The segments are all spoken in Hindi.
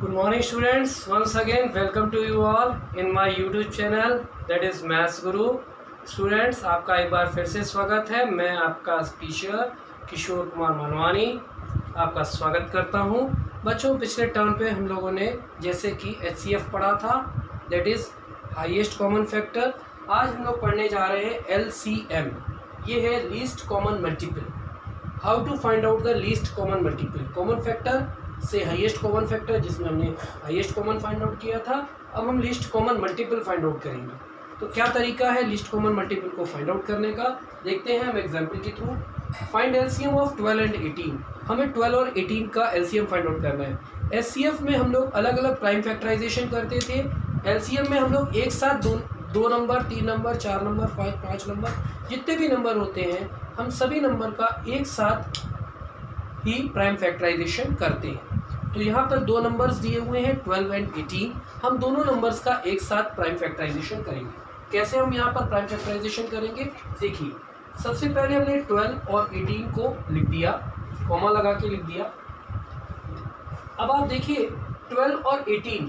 Good morning students, once again welcome to you all in my YouTube channel that is Maths Guru। Students आपका एक बार फिर से स्वागत है। मैं आपका टीचर किशोर कुमार मनवानी आपका स्वागत करता हूं। बच्चों, पिछले टर्म पे हम लोगों ने जैसे कि HCF पढ़ा था, that is highest common factor. आज हम लोग पढ़ने जा रहे हैं LCM, ये है least common multiple. How to find out the least common multiple. Common factor से हाईएस्ट कॉमन फैक्टर, जिसमें हमने हाईएस्ट कॉमन फाइंड आउट किया था, अब हम least common multiple find out करेंगे। तो क्या तरीका है लीस्ट कॉमन मल्टीपल को फाइंड आउट करने का, देखते हैं हम एग्जांपल के through. Find LCM of 12 and 18। हमें 12 और 18 का एलसीएम फाइंड आउट करना है। एचसीएफ में हम लोग अलग अलग प्राइम फैक्टराइजेशन करते थे, एलसीएम में हम लोग एक साथ दो नंबर, 3 नंबर, 4 नंबर, 5 नंबर, जितने भी नंबर होते हैं हम सभी नंबर का एक साथ ही प्राइम फैक्टराइजेशन करते हैं। तो यहाँ पर दो नंबर्स दिए हुए हैं 12 एंड 18, हम दोनों नंबर्स का एक साथ प्राइम फैक्टराइजेशन करेंगे। कैसे हम यहाँ पर प्राइम फैक्टराइजेशन करेंगे, देखिए सबसे पहले हमने 12 और 18 को लिख दिया, कॉमा लगा के लिख दिया। अब आप देखिए 12 और 18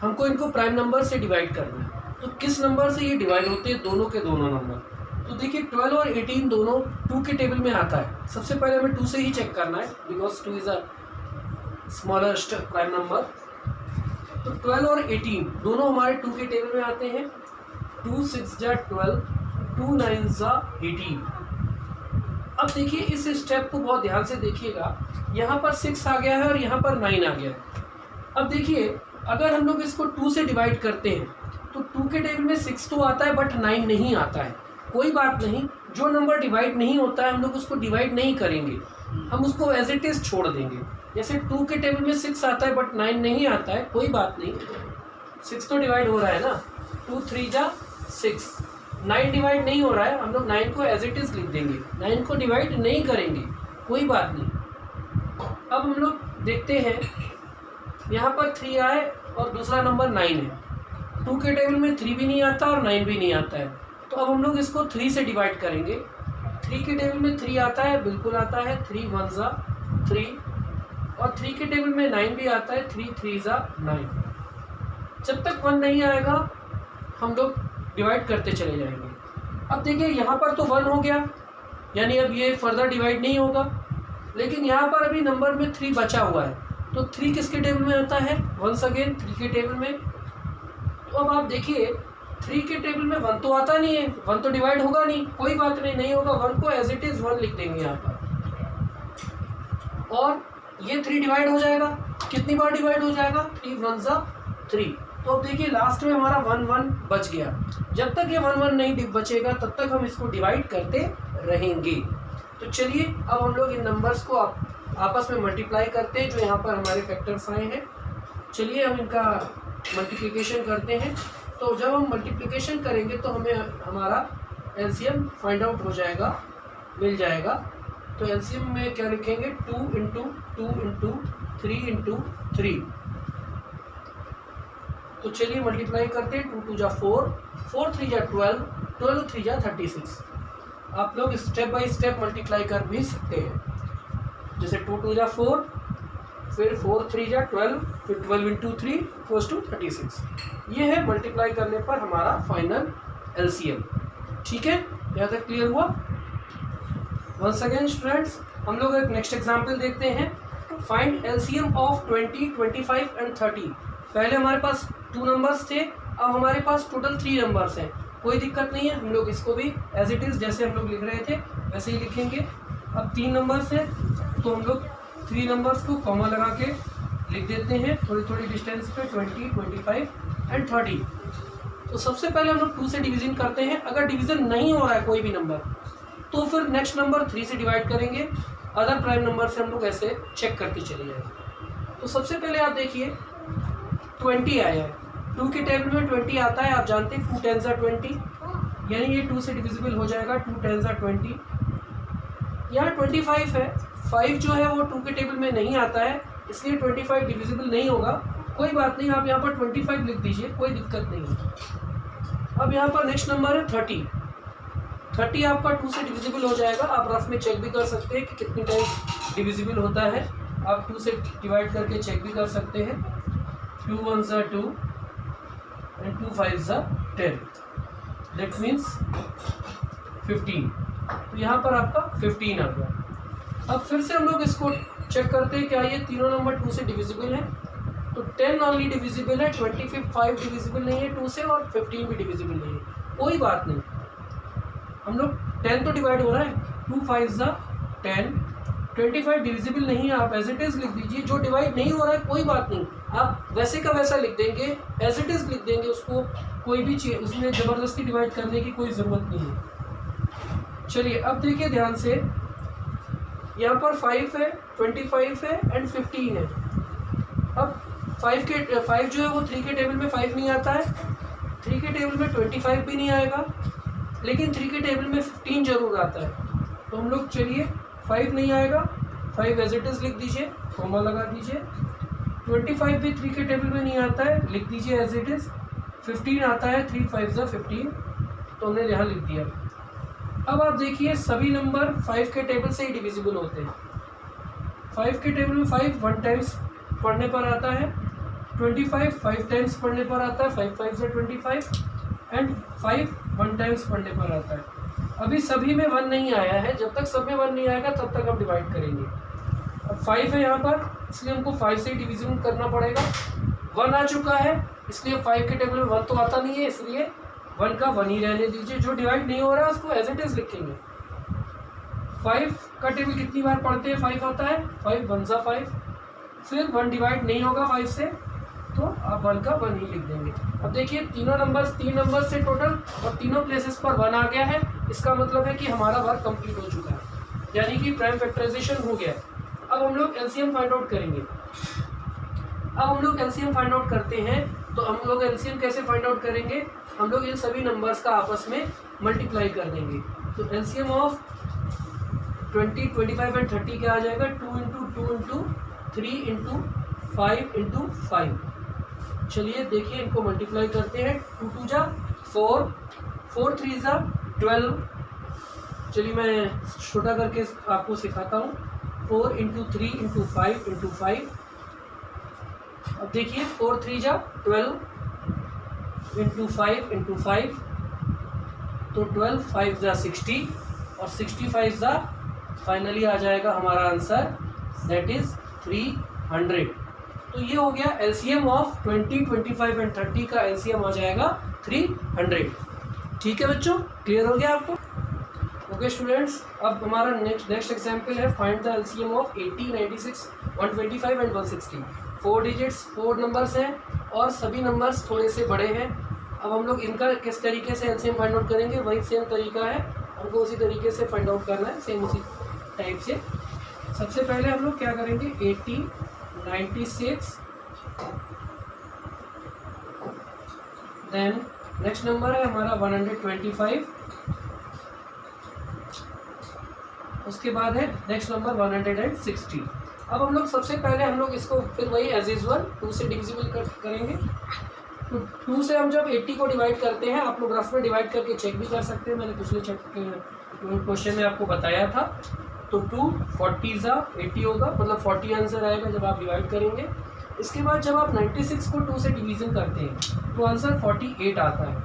हमको इनको प्राइम नंबर से डिवाइड करना है। तो किस नंबर से ये डिवाइड होते हैं, दोनों के दोनों नंबर। तो देखिए 12 और 18 दोनों 2 के टेबल में आता है। सबसे पहले हमें 2 से ही चेक करना है, because 2 is a smallest prime number. तो 12 और 18 दोनों हमारे 2 के टेबल में आते हैं। 2 6 जा 12, 2 9 जा 18। अब देखिए इस स्टेप को बहुत ध्यान से देखिएगा, यहाँ पर 6 आ गया है और यहाँ पर 9 आ गया है। अब देखिए अगर हम लोग इसको 2 से डिवाइड करते हैं तो 2 के टेबल में 6 तो आता है बट 9 नहीं आता है। कोई बात नहीं, जो नंबर डिवाइड नहीं होता है हम लोग उसको डिवाइड नहीं करेंगे, हम उसको एज इट इज छोड़ देंगे। जैसे 2 के टेबल में 6 आता है बट 9 नहीं आता है, कोई बात नहीं, 6 तो डिवाइड हो रहा है ना, 2 3 जा 6, 9 डिवाइड नहीं हो रहा है, हम लोग 9 को एज इट इज लिख देंगे, 9 को डिवाइड नहीं करेंगे, कोई बात नहीं। अब हम लोग देखते हैं यहाँ पर 3 आए और दूसरा नंबर 9 है। 2 के टेबल में 3 भी नहीं आता और 9 भी नहीं आता है, तो अब हम लोग इसको 3 से डिवाइड करेंगे। 3 के टेबल में 3 आता है, बिल्कुल आता है, 3 1 जा 3, और 3 के टेबल में 9 भी आता है, 3 3 जा 9। जब तक 1 नहीं आएगा हम लोग डिवाइड करते चले जाएंगे। अब देखिए यहाँ पर तो 1 हो गया, यानी अब ये फर्दर डिवाइड नहीं होगा, लेकिन यहाँ पर अभी नंबर में 3 बचा हुआ है। तो 3 किसके टेबल में आता है, वंस अगेन 3 के टेबल में। तो अब आप देखिए 3 के टेबल में 1 तो आता नहीं है, 1 तो डिवाइड होगा नहीं, कोई बात नहीं, नहीं होगा, 1 को एज इट इज 1 लिख देंगे यहाँ पर, और ये 3 डिवाइड हो जाएगा। कितनी बार डिवाइड हो जाएगा, 3 1 जा 3। तो अब देखिए लास्ट में हमारा 1 1 बच गया। जब तक ये 1 1 नहीं बचेगा तब तक हम इसको डिवाइड करते रहेंगे। तो चलिए अब हम लोग इन नंबर्स को आपस में मल्टीप्लाई करते हैं, जो यहाँ पर हमारे फैक्टर्स आए हैं। चलिए हम इनका मल्टीप्लिकेशन करते हैं। तो जब हम मल्टीप्लिकेशन करेंगे तो हमें हमारा एलसीएम फाइंड आउट हो जाएगा, मिल जाएगा। तो एलसीएम में क्या लिखेंगे, 2 × 2 × 3 × 3। तो चलिए मल्टीप्लाई करते हैं। 2 2 जा 4, 4 3 जा 12, 12 3 जा 36। आप लोग स्टेप बाय स्टेप मल्टीप्लाई कर भी सकते हैं, जैसे 2 2 जा 4, फिर 4 3 जा 12, फिर 12 × 3 = 36। ये है मल्टीप्लाई करने पर हमारा फाइनल एलसीएम। ठीक है, यहाँ तक क्लियर हुआ। वंस अगेन स्टूडेंट्स, हम लोग एक नेक्स्ट एग्जाम्पल देखते हैं। Find LCM of 20, 25 and 30। पहले हमारे पास 2 नंबर्स थे, अब हमारे पास टोटल 3 नंबर्स हैं। कोई दिक्कत नहीं है, हम लोग इसको भी एज इट इज़ जैसे हम लोग लिख रहे थे वैसे ही लिखेंगे। अब 3 नंबर्स हैं तो हम लोग 3 नंबर्स को कॉमा लगा के लिख देते हैं थोड़ी थोड़ी डिस्टेंस पे, 20, 25 एंड 30। तो सबसे पहले हम लोग 2 से डिवीजन करते हैं। अगर डिवीजन नहीं हो रहा है कोई भी नंबर, तो फिर नेक्स्ट नंबर 3 से डिवाइड करेंगे। अदर प्राइम नंबर से हम लोग ऐसे चेक करते चले जाएंगे। तो सबसे पहले आप देखिए 20 आया है, 2 के टेबल में 20 आता है, आप जानते हैं 2 10 जा 20, यानी ये 2 से डिविजिबल हो जाएगा, 2 10 जा 20। यहाँ 25 है, 5 जो है वो 2 के टेबल में नहीं आता है, इसलिए 25 डिविजिबल नहीं होगा। कोई बात नहीं, आप यहाँ पर 25 लिख दीजिए, कोई दिक्कत नहीं है। अब यहाँ पर नेक्स्ट नंबर है 30। 30 आपका 2 से डिविजिबल हो जाएगा। आप रफ में चेक भी कर सकते हैं कि कितनी टाइम्स डिविजिबल होता है, आप 2 से डिवाइड करके चेक भी कर सकते हैं। 2 1 ज़ा 2 एंड 2 5 ज़ा 10, दैट मीन्स 15। तो यहाँ पर आपका 15 आ गया। अब फिर से हम लोग इसको चेक करते हैं क्या ये तीनों नंबर 2 से डिविजिबल है। तो 10 ओनली डिविजिबल है, 25 डिविजिबल नहीं है 2 से, और 15 भी डिविजिबल नहीं है। कोई बात नहीं, हम लोग 10 तो डिवाइड हो रहा है, 2 5 ज़ा 10, 25 डिविजिबल नहीं है, आप एज इट इज़ लिख दीजिए। जो डिवाइड नहीं हो रहा है कोई बात नहीं, आप वैसे का वैसा लिख देंगे, एज इट इज़ लिख देंगे उसको, कोई भी चीज़ उसमें ज़बरदस्ती डिवाइड करने की कोई ज़रूरत नहीं है। चलिए अब देखिए ध्यान से, यहाँ पर 5 है, 25 है एंड 15 है। अब 5 जो है वो 3 के टेबल में 5 नहीं आता है, 3 के टेबल में 25 भी नहीं आएगा, लेकिन 3 के टेबल में 15 जरूर आता है। तो हम लोग चलिए 5 नहीं आएगा, 5 एज इट इज़ लिख दीजिए, कॉमा लगा दीजिए। 25 भी 3 के टेबल में नहीं आता है, लिख दीजिए एज इट इज़। 15 आता है, 3 5 ज़ा 15, तो हमने यहाँ लिख दिया। अब आप देखिए सभी नंबर 5 के टेबल से ही डिविजिबल होते हैं। 5 के टेबल में 5 1 टाइम्स पढ़ने पर आता है, 25 5 टाइम्स पढ़ने पर आता है, 5 5 ज़ा 25, एंड 5 1 टाइम्स पढ़ने पर आता है। अभी सभी में 1 नहीं आया है, जब तक सब में 1 नहीं आएगा तब तक हम डिवाइड करेंगे। अब 5 है यहाँ पर, इसलिए हमको 5 से ही डिविजन करना पड़ेगा। 1 आ चुका है, इसलिए 5 के टेबल में 1 तो आता नहीं है, इसलिए 1 का 1 ही रहने दीजिए। जो डिवाइड नहीं हो रहा है उसको एज इट इज़ लिखेंगे। 5 का टेबल कितनी बार पढ़ते हैं, 5 आता है, 5 1 ज़ा 5, फिर 1 डिवाइड नहीं होगा 5 से, तो आप 1 का 1 ही लिख देंगे। अब देखिए तीन नंबर से टोटल, और तीनों प्लेसेस पर 1 आ गया है, इसका मतलब है कि हमारा वर्क कंप्लीट हो चुका है, यानी कि प्राइम फैक्टराइजेशन हो गया है। अब हम लोग एलसीएम फाइंड आउट करेंगे। अब हम लोग एलसीएम फाइंड आउट करते हैं, तो हम लोग एलसीएम कैसे फाइंड आउट करेंगे, हम लोग इन सभी नंबर्स का आपस में मल्टीप्लाई कर देंगे। तो एलसीएम ऑफ 20 25 एंड 30 क्या आ जाएगा, 2 इंटू 2 इंटू 3 इंटू 5 इंटू 5। चलिए देखिए इनको मल्टीप्लाई करते हैं, 2 2 ज़ा 4, 4 3 ज़ा 12। चलिए मैं छोटा करके आपको सिखाता हूँ, 4 इंटू 3 इंटू 5 इंटू 5। अब देखिए 4 3 ज़ा 12 इंटू 5 इंटू 5, तो 12 5 ज़ा 60, और 65 ज़ा फाइनली आ जाएगा हमारा आंसर, दैट इज़ 300। तो ये हो गया एलसीएम ऑफ 20 25 एंड 30 का एलसीएम आ जाएगा 300। ठीक है बच्चों, क्लियर हो गया आपको? ओके स्टूडेंट्स, अब हमारा नेक्स्ट एग्जाम्पल है find the LCM of 80 96 125 and 160। 4 digits 4 numbers हैं और सभी नंबर्स थोड़े से बड़े हैं। अब हम लोग इनका किस तरीके से एलसीएम फाइंड आउट करेंगे, वही सेम तरीका है, हमको उसी तरीके से फाइंड आउट करना है, सेम उसी टाइप से। सबसे पहले हम लोग क्या करेंगे, 80 96, देन नेक्स्ट नंबर है हमारा 125, उसके बाद है नेक्स्ट नंबर 160। अब हम लोग सबसे पहले हम लोग इसको फिर वही एज यूजुअल 2 से डिविजिबल करेंगे। तो 2 से हम जब 80 को डिवाइड करते हैं, आप लोग रफ में डिवाइड करके चेक भी कर सकते हैं, मैंने पिछले क्वेश्चन में आपको बताया था। तो 2 40 ज़ा 80 होगा, मतलब 40 आंसर आएगा जब आप डिवाइड करेंगे। इसके बाद जब आप 96 को 2 से डिवीज़न करते हैं तो आंसर 48 आता है।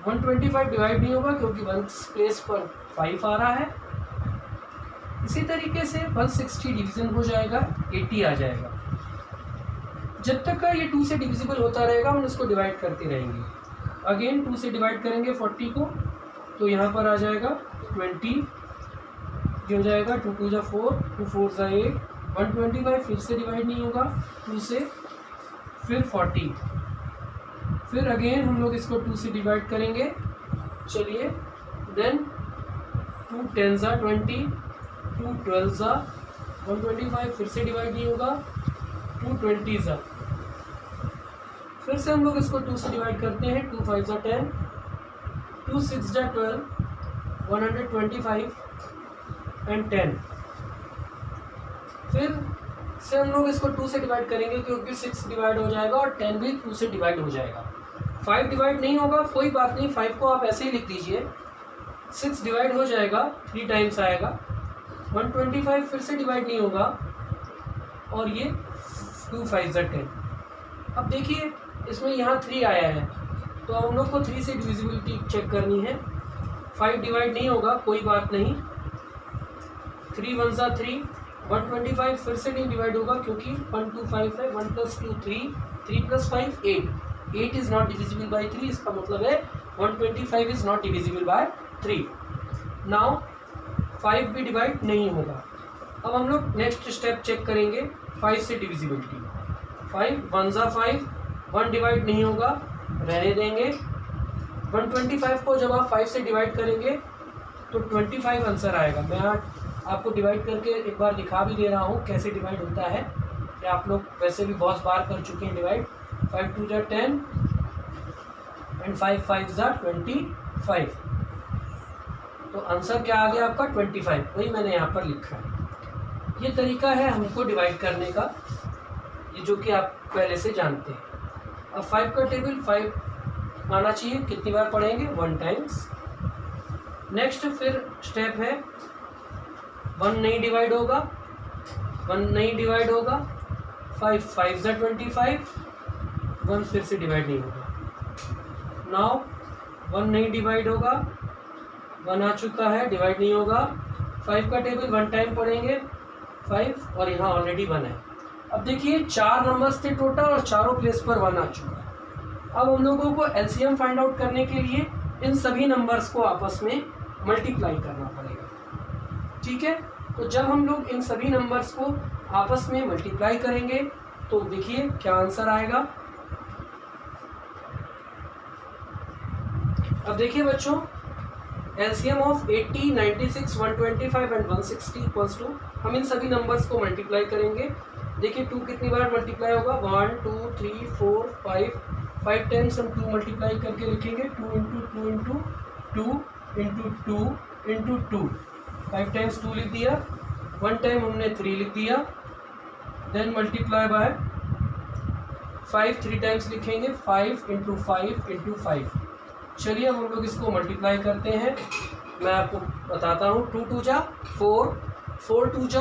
125 डिवाइड नहीं होगा क्योंकि 1 प्लेस पर 5 आ रहा है। इसी तरीके से 160 डिवीज़न हो जाएगा, 80 आ जाएगा। जब तक का ये 2 से डिविजिबल होता रहेगा हम इसको डिवाइड करते रहेंगे। अगेन 2 से डिवाइड करेंगे 40 को, तो यहाँ पर आ जाएगा 20, ये हो जाएगा 2 2 ज़ा 4, 2 4 ज़ा 8, 125 फिर से डिवाइड नहीं होगा 2 से, फिर 40, फिर अगेन हम लोग इसको 2 से डिवाइड करेंगे। चलिए देन 2 10 ज़ा 20, 2 12 ज़ा 125 फिर से डिवाइड नहीं होगा, 2 20 ज़ा, फिर से हम लोग इसको 2 से डिवाइड करते हैं, 2 5 ज़ा 10, 2 6 ज़ा 12, 125 एंड 10। फिर से हम लोग इसको 2 से डिवाइड करेंगे क्योंकि 6 डिवाइड हो जाएगा और 10 भी 2 से डिवाइड हो जाएगा। 5 डिवाइड नहीं होगा, कोई बात नहीं, 5 को आप ऐसे ही लिख दीजिए। 6 डिवाइड हो जाएगा, 3 टाइम्स आएगा। 125 फिर से डिवाइड नहीं होगा, और ये 2 5 ज़ा 10। अब देखिए इसमें यहाँ 3 आया है, तो हम लोग को 3 से डिविजिबिलिटी चेक करनी है। 5 डिवाइड नहीं होगा, कोई बात नहीं। 3 1 सा 3, 125 फिर से नहीं डिवाइड होगा क्योंकि 1 2 5 है। 1 + 2 3, 3 + 5 8, 8 इज नॉट डिविजिबल बाय 3, इसका मतलब है 125 is not divisible by 3। Now 5 भी डिवाइड नहीं होगा। अब हम लोग नेक्स्ट स्टेप चेक करेंगे 5 से डिविजिबिलिटी। 5 1 सा 5, 1 डिवाइड नहीं होगा, रहने देंगे। 125 को जब आप 5 से डिवाइड करेंगे तो 25 आंसर आएगा। मैं आपको डिवाइड करके एक बार दिखा भी दे रहा हूँ कैसे डिवाइड होता है। या आप लोग वैसे भी बहुत बार कर चुके हैं डिवाइड। 5 2 = 10 एंड 5 5 = 25। तो आंसर क्या आ गया आपका 25, वही मैंने यहाँ पर लिखा है। ये तरीका है हमको डिवाइड करने का, ये जो कि आप पहले से जानते हैं। अब 5 का टेबल 5 आना चाहिए, कितनी बार पढ़ेंगे 1 टाइम्स। नेक्स्ट फिर स्टेप है 1 नहीं डिवाइड होगा, 1 नहीं डिवाइड होगा। 5 5 = 25, 1 फिर से डिवाइड नहीं होगा। नाउ 1 नहीं डिवाइड होगा, 1 आ चुका है, डिवाइड नहीं होगा। 5 का टेबल 1 टाइम पढ़ेंगे 5, और यहाँ ऑलरेडी 1 है। अब देखिए 4 नंबर्स थे टोटल और चारों प्लेस पर 1 आ चुका है। अब हम लोगों को एलसीएम फाइंड आउट करने के लिए इन सभी नंबर्स को आपस में मल्टीप्लाई करना पड़ेगा, ठीक है। तो जब हम लोग इन सभी नंबर्स को आपस में मल्टीप्लाई करेंगे तो देखिए क्या आंसर आएगा। अब देखिए बच्चों, LCM of 80, 96, 125 and 160 equals to, हम इन सभी नंबर्स को मल्टीप्लाई करेंगे। देखिए 2 कितनी बार मल्टीप्लाई होगा, 1 2 3 4 5 टाइम्स हम 2 मल्टीप्लाई करके लिखेंगे। 2 × 2 × 2 × 2 × 2, 5 टाइम्स 2 लिख दिया। 1 टाइम हमने 3 लिख दिया। देन मल्टीप्लाई बाय 5 3 टाइम्स लिखेंगे, 5 × 5 × 5। चलिए अब हम लोग इसको मल्टीप्लाई करते हैं, मैं आपको बताता हूँ। 2 2 = 4, 4 2 =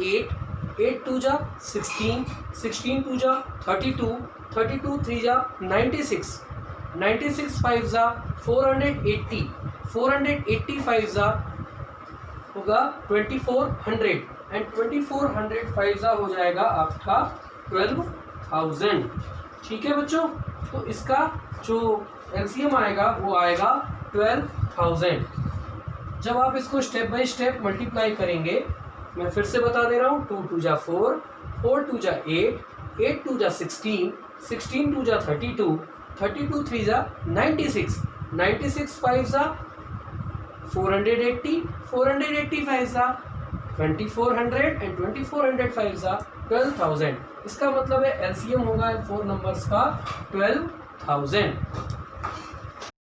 8, 8 2 = 16, 16 2 = 32, 32 3 = 96, 96 5 = 480, 485 होगा 2400 एंड 2400 हो जाएगा आपका 12,000, ठीक है बच्चों। तो इसका जो एलसीएम आएगा वो आएगा 12,000। जब आप इसको स्टेप बाय स्टेप मल्टीप्लाई करेंगे, मैं फिर से बता दे रहा हूँ। 2 2 = 4, 4 2 = 8, 8 2 = 16, 16 2 = 32, 32 3 = 96, 96 5 = 480, 485 = 2400 एंड 2405 = 12,000। इसका मतलब है एलसीएम होगा इन 4 नंबर्स का 12,000।